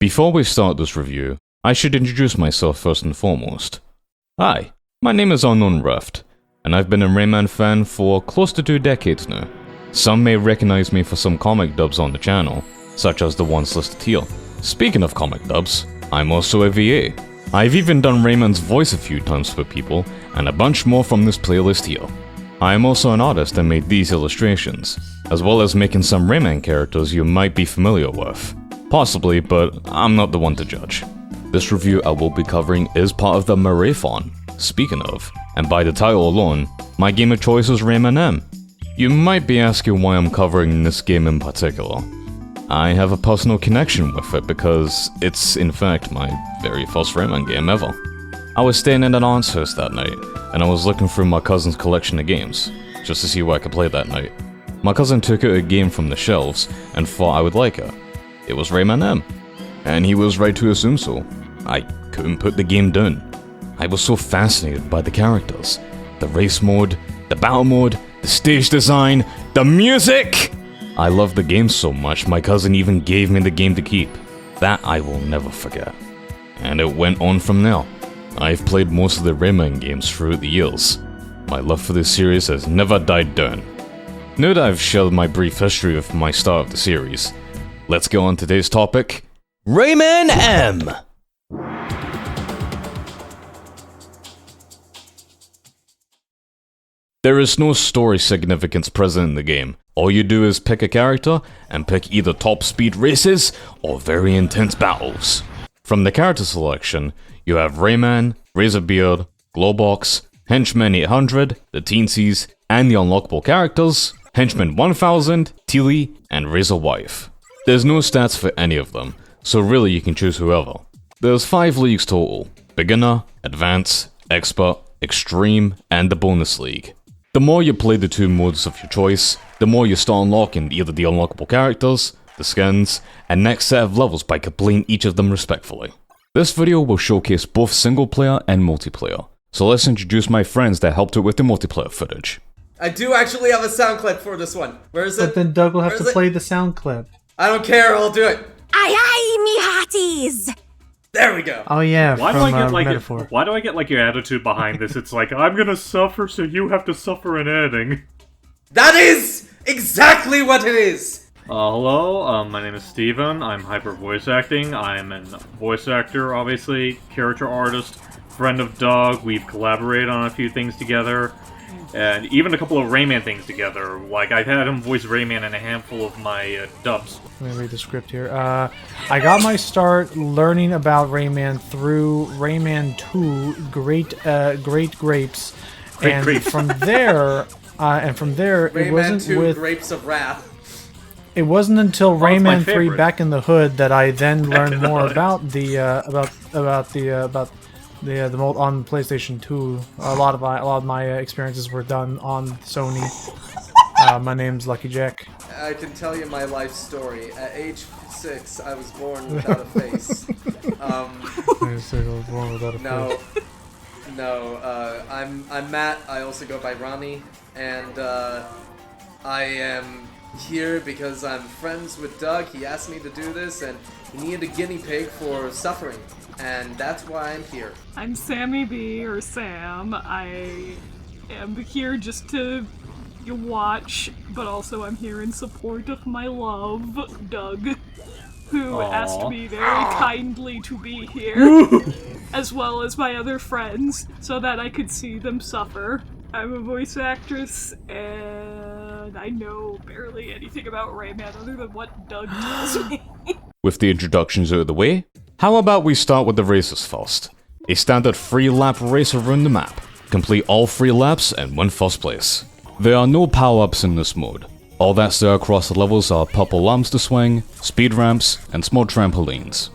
Before we start this review, I should introduce myself first and foremost. Hi, my name is Unknown Rift, and I've been a Rayman fan for close to 2 decades now. Some may recognize me for some comic dubs on the channel, such as the ones listed here. Speaking of comic dubs, I'm also a VA. I've even done Rayman's voice a few times for people, and a bunch more from this playlist here. I am also an artist and made these illustrations, as well as making some Rayman characters you might be familiar with. Possibly, but I'm not the one to judge. This review I will be covering is part of the Maraython, speaking of, and by the title alone, my game of choice is Rayman M. You might be asking why I'm covering this game in particular. I have a personal connection with it because it's in fact my very first Rayman game ever. I was staying in an aunt's house that night, and I was looking through my cousin's collection of games, just to see what I could play that night. My cousin took out a game from the shelves and thought I would like it. It was Rayman M, and he was right to assume so. I couldn't put the game down. I was so fascinated by the characters, the race mode, the battle mode, the stage design, the music! I loved the game so much my cousin even gave me the game to keep. That I will never forget. And it went on from there. I've played most of the Rayman games throughout the years. My love for this series has never died down. Now that I've shared my brief history of my start of the series, let's go on today's topic, Rayman M! There is no story significance present in the game. All you do is pick a character, and pick either top speed races, or very intense battles. From the character selection, you have Rayman, Razorbeard, Glowbox, Henchman 800, the Teensies, and the unlockable characters, Henchman 1000, Tilly, and Razor Wife. There's no stats for any of them, so really you can choose whoever. There's 5 leagues total: Beginner, Advanced, Expert, Extreme, and the Bonus League. The more you play the 2 modes of your choice, the more you start unlocking either the unlockable characters, the skins, and next set of levels by completing each of them respectfully. This video will showcase both single player and multiplayer, so let's introduce my friends that helped out with the multiplayer footage. I do actually have a sound clip for this one. Where is it? But then Doug will have to play the sound clip. I don't care, I'll do it. Aye aye, me hearties! There we go. Oh yeah, why from do I get like Metaphor. why do I get like your attitude behind this? It's like I'm gonna suffer, so you have to suffer in editing. That is exactly what it is. Hello, my name is Steven. I'm HyperVoiceActing. I'm a voice actor, obviously, character artist, friend of Doug. We've collaborated on a few things together, and even a couple of Rayman things together. Like I've had him voice Rayman in a handful of my dubs. Let me read the script here. I got my start learning about Rayman through Rayman 2, Great Grapes, and Grapes. from there, it Rayman wasn't 2 with. Grapes of Wrath. It wasn't until it's my Rayman 3 favorite. Back in the Hood that I then learned in the more Hood. about the on PlayStation 2. A lot of my experiences were done on Sony. My name's Lucky Jack. I can tell you my life story. At age 6, I was born without a face. I'm Matt. I also go by Ronnie, and I am here because I'm friends with Doug. He asked me to do this, and he needed a guinea pig for suffering, and that's why I'm here. I'm SammieBeeVA, or Sam. I am here just to watch, but also I'm here in support of my love, Doug, who asked me very kindly to be here, as well as my other friends, so that I could see them suffer. I'm a voice actress, and I know barely anything about Rayman other than what Doug tells me. With the introductions out of the way, how about we start with the races first? A standard 3-lap race around the map. Complete all 3 laps and win first place. There are no power-ups in this mode. All that's there across the levels are purple arms to swing, speed ramps, and small trampolines.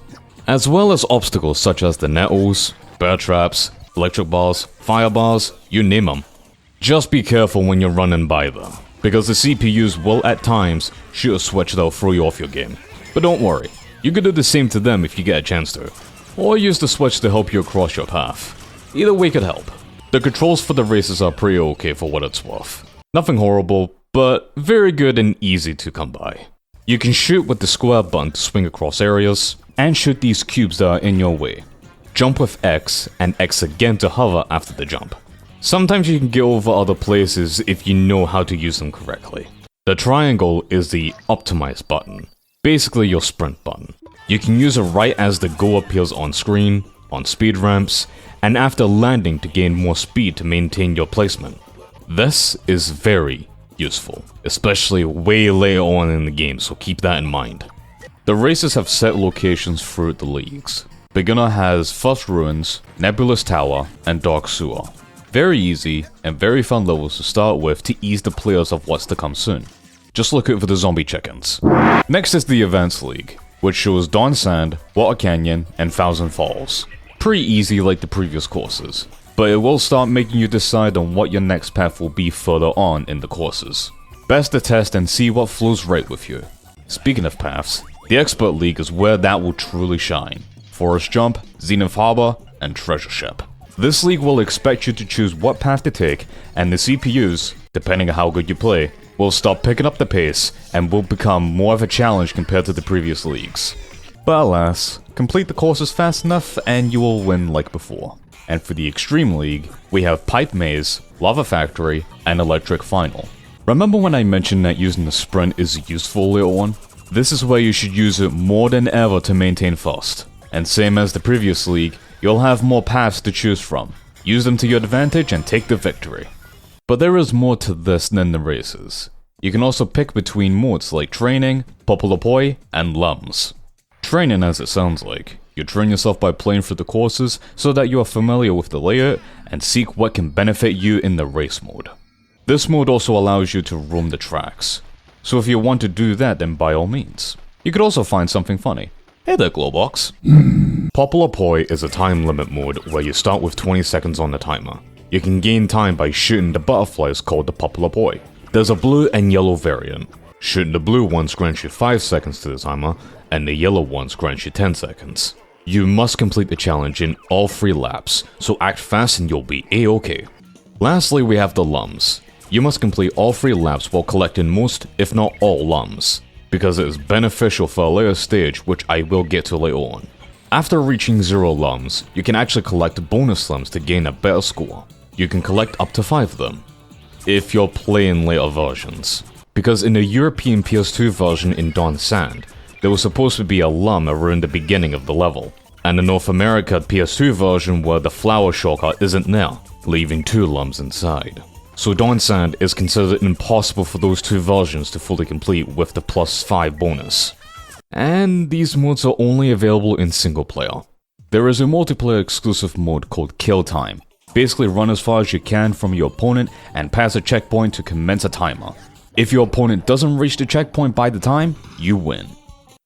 As well as obstacles such as the nettles, bear traps, electric bars, fire bars, you name them. Just be careful when you're running by them, because the CPUs will at times shoot a switch that'll throw you off your game. But don't worry, you can do the same to them if you get a chance to, or use the switch to help you across your path. Either way could help. The controls for the races are pretty okay for what it's worth. Nothing horrible, but very good and easy to come by. You can shoot with the square button to swing across areas, and shoot these cubes that are in your way. Jump with X, and X again to hover after the jump. Sometimes you can get over other places if you know how to use them correctly. The triangle is the optimize button, basically your sprint button. You can use it right as the goal appears on screen, on speed ramps, and after landing to gain more speed to maintain your placement. This is very useful, especially way later on in the game, so keep that in mind. The races have set locations throughout the leagues. Beginner has First Ruins, Nebulous Tower, and Dark Sewer. Very easy and very fun levels to start with to ease the players of what's to come soon. Just look out for the zombie chickens. Next is the Advanced League, which shows Dawn Sand, Water Canyon, and Thousand Falls. Pretty easy like the previous courses, but it will start making you decide on what your next path will be further on in the courses. Best to test and see what flows right with you. Speaking of paths, the Expert League is where that will truly shine. Forest Jump, Zenith Harbor, and Treasure Ship. This league will expect you to choose what path to take, and the CPUs, depending on how good you play, will start picking up the pace and will become more of a challenge compared to the previous leagues. But alas, complete the courses fast enough and you will win like before. And for the Extreme League, we have Pipe Maze, Lava Factory, and Electric Final. Remember when I mentioned that using the sprint is useful later on? This is where you should use it more than ever to maintain first. And same as the previous league, you'll have more paths to choose from. Use them to your advantage and take the victory. But there is more to this than the races. You can also pick between modes like Training, Popular Poi, and Lums. Training, as it sounds like. You train yourself by playing through the courses so that you are familiar with the layout and seek what can benefit you in the race mode. This mode also allows you to roam the tracks. So if you want to do that, then by all means. You could also find something funny. Hey there, Glowbox. Popular Poi is a time limit mode where you start with 20 seconds on the timer. You can gain time by shooting the butterflies called the Popular Poi. There's a blue and yellow variant. Shooting the blue ones grants you 5 seconds to the timer, and the yellow ones grants you 10 seconds. You must complete the challenge in all 3 laps, so act fast and you'll be A-okay. Lastly, we have the Lums. You must complete all 3 laps while collecting most, if not all, Lums, because it is beneficial for a later stage, which I will get to later on. After reaching 0 Lums, you can actually collect bonus Lums to gain a better score. You can collect up to 5 of them, if you're playing later versions. Because in the European PS2 version in Dawn Sand, there was supposed to be a Lum around the beginning of the level, and the North America PS2 version where the flower shortcut isn't there, leaving 2 Lums inside. So Dawn Sand is considered impossible for those 2 versions to fully complete with the +5 bonus. And these modes are only available in single player. There is a multiplayer exclusive mode called Kill Time. Basically run as far as you can from your opponent and pass a checkpoint to commence a timer. If your opponent doesn't reach the checkpoint by the time, you win.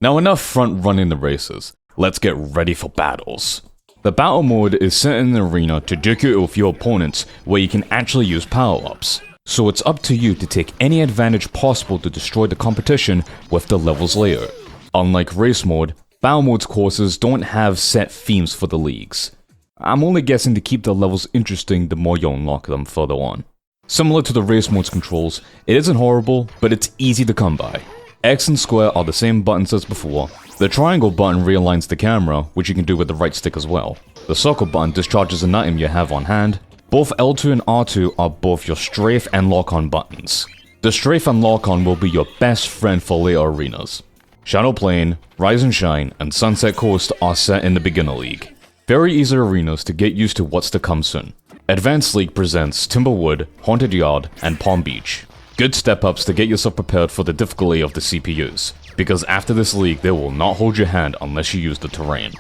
Now enough front running the races, let's get ready for battles. The battle mode is set in an arena to duke it with your opponents where you can actually use power-ups. So it's up to you to take any advantage possible to destroy the competition with the levels layout. Unlike race mode, battle mode's courses don't have set themes for the leagues. I'm only guessing to keep the levels interesting the more you unlock them further on. Similar to the race mode's controls, it isn't horrible, but it's easy to come by. X and square are the same buttons as before. The triangle button realigns the camera, which you can do with the right stick as well. The circle button discharges an item you have on hand. Both L2 and R2 are both your strafe and lock-on buttons. The strafe and lock-on will be your best friend for later arenas. Shadow Plane, Rise and Shine, and Sunset Coast are set in the Beginner League. Very easy arenas to get used to what's to come soon. Advanced League presents Timberwood, Haunted Yard, and Palm Beach. Good step-ups to get yourself prepared for the difficulty of the CPUs, because after this league they will not hold your hand unless you use the terrain.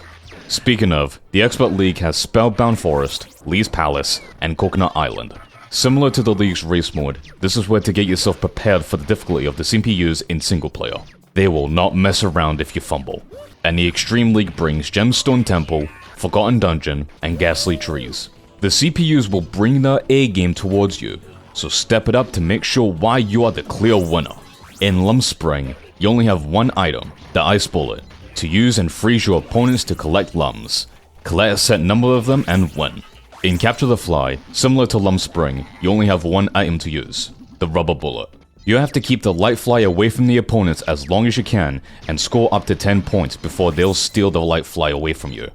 Speaking of, the Expert League has Spellbound Forest, Lee's Palace, and Coconut Island. Similar to the league's race mode, this is where to get yourself prepared for the difficulty of the CPUs in single player. They will not mess around if you fumble. And the Extreme League brings Gemstone Temple, Forgotten Dungeon, and Ghastly Trees. The CPUs will bring their A-game towards you, so step it up to make sure why you are the clear winner. In Lum Spring, you only have one item, the Ice Bullet, to use and freeze your opponents to collect Lums. Collect a set number of them and win. In Capture the Fly, similar to Lum Spring, you only have one item to use, the Rubber Bullet. You have to keep the light fly away from the opponents as long as you can and score up to 10 points before they'll steal the light fly away from you.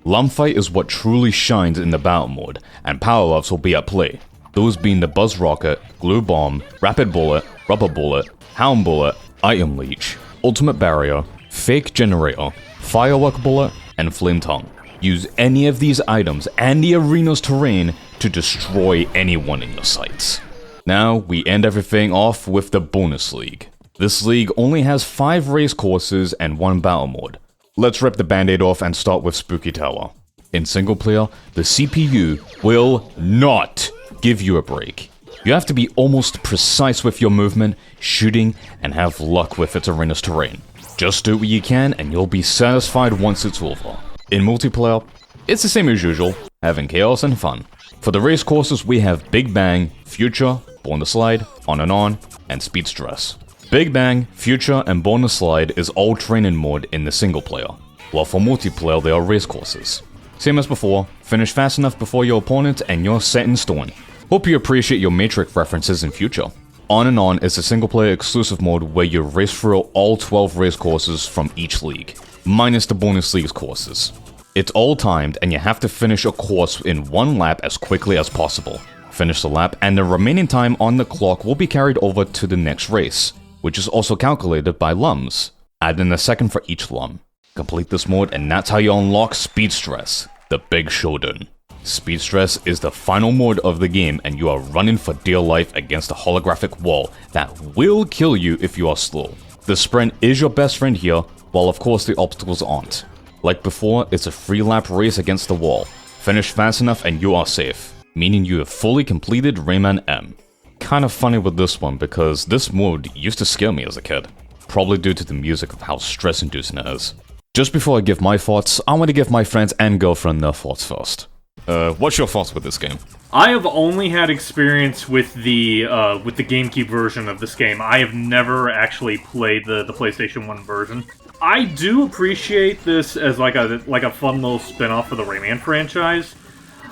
Lum Fight is what truly shines in the battle mode, and power-ups will be at play. Those being the Buzz Rocket, Glue Bomb, Rapid Bullet, Rubber Bullet, Hound Bullet, Item Leech, Ultimate Barrier, Fake Generator, Firework Bullet, and Flame Tongue. Use any of these items and the arena's terrain to destroy anyone in your sights. Now, we end everything off with the Bonus League. This league only has 5 race courses and 1 battle mode. Let's rip the band-aid off and start with Spooky Tower. In single player, the CPU will not give you a break. You have to be almost precise with your movement, shooting, and have luck with its arena's terrain. Just do what you can and you'll be satisfied once it's over. In multiplayer, it's the same as usual, having chaos and fun. For the race courses we have Big Bang, Future, Born to Slide, On, and Speed Stress. Big Bang, Future, and Born to Slide is all training mode in the single player, while for multiplayer they are race courses. Same as before, finish fast enough before your opponent and you're set in stone. Hope you appreciate your Matrix references in Future. On is a single player exclusive mode where you race through all 12 race courses from each league, minus the bonus league's courses. It's all timed and you have to finish a course in 1 lap as quickly as possible. Finish the lap and the remaining time on the clock will be carried over to the next race, which is also calculated by lums. Add in a second for each lum. Complete this mode and that's how you unlock Speed Stress, the big showdown. Speed Stress is the final mode of the game and you are running for dear life against a holographic wall that will kill you if you are slow. The sprint is your best friend here, while of course the obstacles aren't. Like before, it's a 3-lap race against the wall. Finish fast enough and you are safe, meaning you have fully completed Rayman M. Kinda funny with this one because this mode used to scare me as a kid, probably due to the music of how stress-inducing it is. Just before I give my thoughts, I want to give my friends and girlfriend their thoughts first. What's your thoughts with this game? I have only had experience with the GameCube version of this game. I have never actually played the PlayStation 1 version. I do appreciate this as like a fun little spin-off for the Rayman franchise.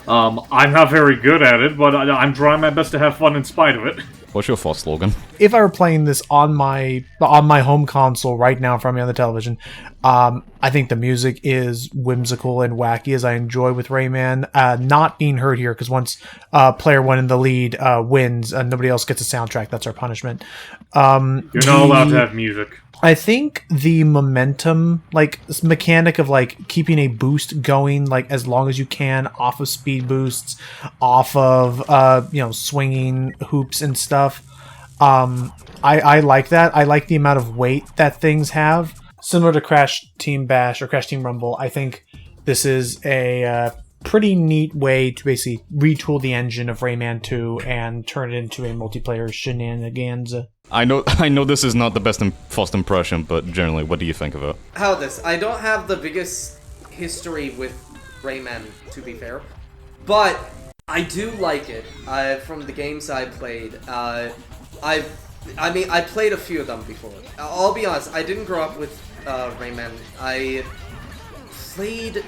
I'm not very good at it, but I'm trying my best to have fun in spite of it. What's your thoughts, Logan? If I were playing this on my home console right now in front of me on the television, I think the music is whimsical and wacky as I enjoy with Rayman. Not being heard here because once player 1 in the lead wins, nobody else gets a soundtrack. That's our punishment. You're not allowed to have music. I think the momentum, mechanic of keeping a boost going as long as you can off of speed boosts, off of swinging hoops and stuff. I like that. I like the amount of weight that things have. Similar to Crash Team Bash or Crash Team Rumble, I think this is a pretty neat way to basically retool the engine of Rayman 2 and turn it into a multiplayer Shenanigans. I know this is not the best first impression, but generally, what do you think of it? I don't have the biggest history with Rayman, to be fair, but I do like it. From the games I played, I played a few of them before. I'll be honest, I didn't grow up with Rayman. I played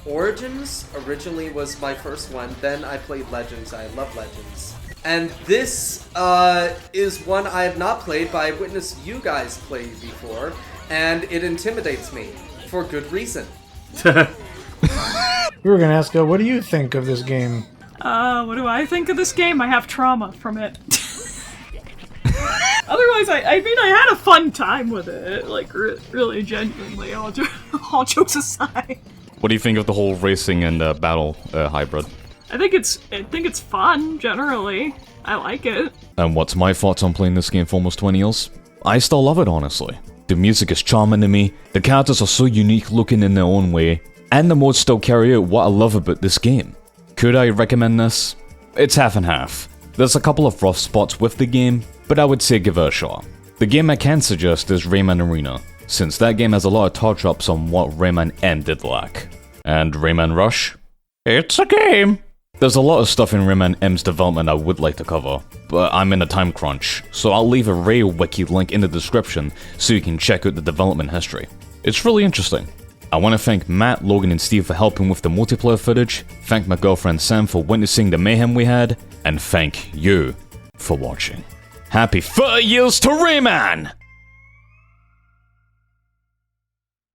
Origins originally was my first one. Then I played Legends. I love Legends. And this is one I have not played, but I witnessed you guys play before, and it intimidates me, for good reason. We were going to ask, what do you think of this game? What do I think of this game? I have trauma from it. Otherwise, I had a fun time with it, really genuinely, all jokes aside. What do you think of the whole racing and battle hybrid? I think it's fun, generally. I like it. And what's my thoughts on playing this game for almost 20 years? I still love it, honestly. The music is charming to me, the characters are so unique looking in their own way, and the modes still carry out what I love about this game. Could I recommend this? It's half and half. There's a couple of rough spots with the game, but I would say give it a shot. The game I can suggest is Rayman Arena, since that game has a lot of touch-ups on what Rayman M did lack. And Rayman Rush? It's a game! There's a lot of stuff in Rayman M's development I would like to cover, but I'm in a time crunch, so I'll leave a Ray wiki link in the description so you can check out the development history. It's really interesting. I want to thank Matt, Logan, and Steve for helping with the multiplayer footage, thank my girlfriend Sam for witnessing the mayhem we had, and thank you for watching. Happy 30 years to Rayman!